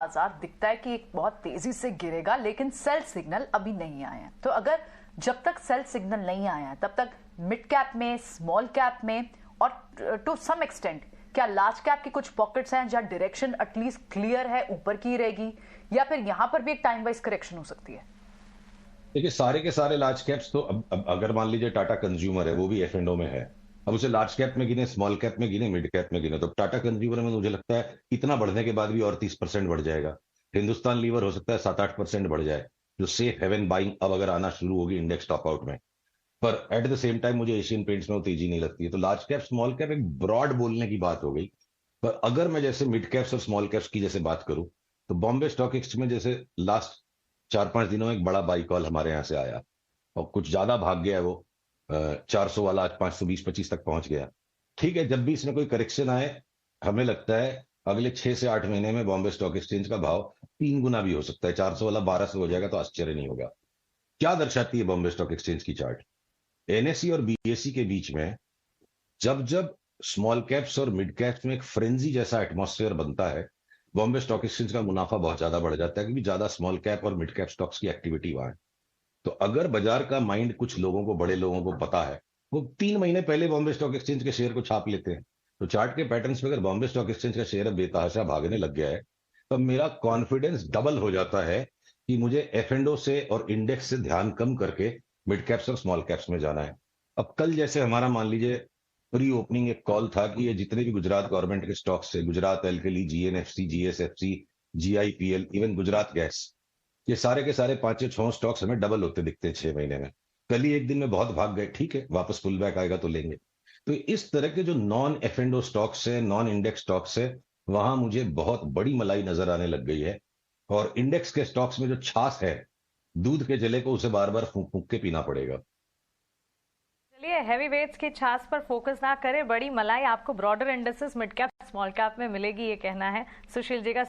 बाजार दिखता है कि एक बहुत तेजी से गिरेगा, लेकिन सेल सिग्नल अभी नहीं आए हैं। तो अगर जब तक सेल सिग्नल नहीं आया है तब तक मिड कैप में, स्मॉल कैप में और टू सम एक्सटेंट क्या लार्ज कैप की कुछ पॉकेट्स हैं जहां डायरेक्शन एटलीस्ट क्लियर है, ऊपर की रहेगी, या फिर यहां पर भी एक टाइम वाइज करेक्शन हो सकती है? देखिए, सारे के सारे लार्ज कैप्स तो अब अगर मान लीजिए टाटा कंज्यूमर है, वो भी एफ एंड ओ में है। अब उसे लार्ज कैप में गिने, स्मॉल कैप में गिने, मिड कैप में गिने, तो टाटा कंज्यूमर में मुझे लगता है इतना बढ़ने के बाद भी और 30% बढ़ जाएगा। हिंदुस्तान लीवर हो सकता है 7-8% बढ़ जाए, जो सेफ हेवन बाइंग अब अगर आना शुरू होगी इंडेक्स टॉप आउट में। पर एट द सेम टाइम मुझे एशियन पेंट्स में वो तेजी नहीं लगती है। तो लार्ज कैप स्मॉल कैप एक ब्रॉड बोलने की बात हो गई। पर अगर मैं जैसे मिड कैप्स और स्मॉल कैप्स की जैसे बात करूं, तो बॉम्बे स्टॉक एक्सचेंज में जैसे लास्ट 4-5 दिनों में एक बड़ा बाई कॉल हमारे यहाँ से आया और कुछ ज्यादा भाग गया है वो। 400 वाला आज 520-25 तक पहुंच गया। ठीक है, जब भी इसमें कोई करेक्शन आए, हमें लगता है अगले 6 से 8 महीने में बॉम्बे स्टॉक एक्सचेंज का भाव 3 गुना भी हो सकता है। 400 वाला 1200 हो जाएगा तो आश्चर्य नहीं होगा। क्या दर्शाती है बॉम्बे स्टॉक एक्सचेंज की चार्ट? एनएसई और बीएसई के बीच में जब जब स्मॉल कैप्स और मिड कैप्स में एक फ्रेंजी जैसा एटमॉस्फेयर बनता है, बॉम्बे स्टॉक एक्सचेंज का मुनाफा बहुत ज्यादा बढ़ जाता है, क्योंकि ज्यादा स्मॉल कैप और मिड कैप स्टॉक्स की एक्टिविटी वहां है। तो अगर बाजार का माइंड कुछ लोगों को, बड़े लोगों को पता है, वो 3 महीने पहले बॉम्बे स्टॉक एक्सचेंज के शेयर को छाप लेते हैं। तो चार्ट के पैटर्न्स में अगर बॉम्बे स्टॉक एक्सचेंज का शेयर अब बेतहाशा भागने लग गया है, तो मेरा कॉन्फिडेंस डबल हो जाता है कि मुझे एफ एंड ओ से और इंडेक्स से ध्यान कम करके मिड कैप्स और स्मॉल कैप्स में जाना है। अब कल जैसे हमारा मान लीजिए प्री ओपनिंग एक कॉल था कि ये जितने भी गुजरात गवर्नमेंट के स्टॉक्स थे, Gujarat alkali, GNFC, GSFC, GIPL, even Gujarat gas, ये सारे के सारे 5 या 6 स्टॉक्स हमें डबल होते दिखते हैं 6 महीने में। कल ही एक दिन में बहुत भाग गए, ठीक है, वापस पुल बैक आएगा तो लेंगे। तो इस तरह के जो non F and O stocks है, नॉन इंडेक्स स्टॉक्स है, वहां मुझे बहुत बड़ी मलाई नजर आने लग गई है। और इंडेक्स के स्टॉक्स में जो छाछ है, दूध के जले को उसे बार बार फूंक फूंक के पीना पड़ेगा। चलिए, हैवी वेट्स की छाछ पर फोकस ना करें, बड़ी मलाई आपको broader indexes mid cap small cap में मिलेगी, ये कहना है सुशील जी का।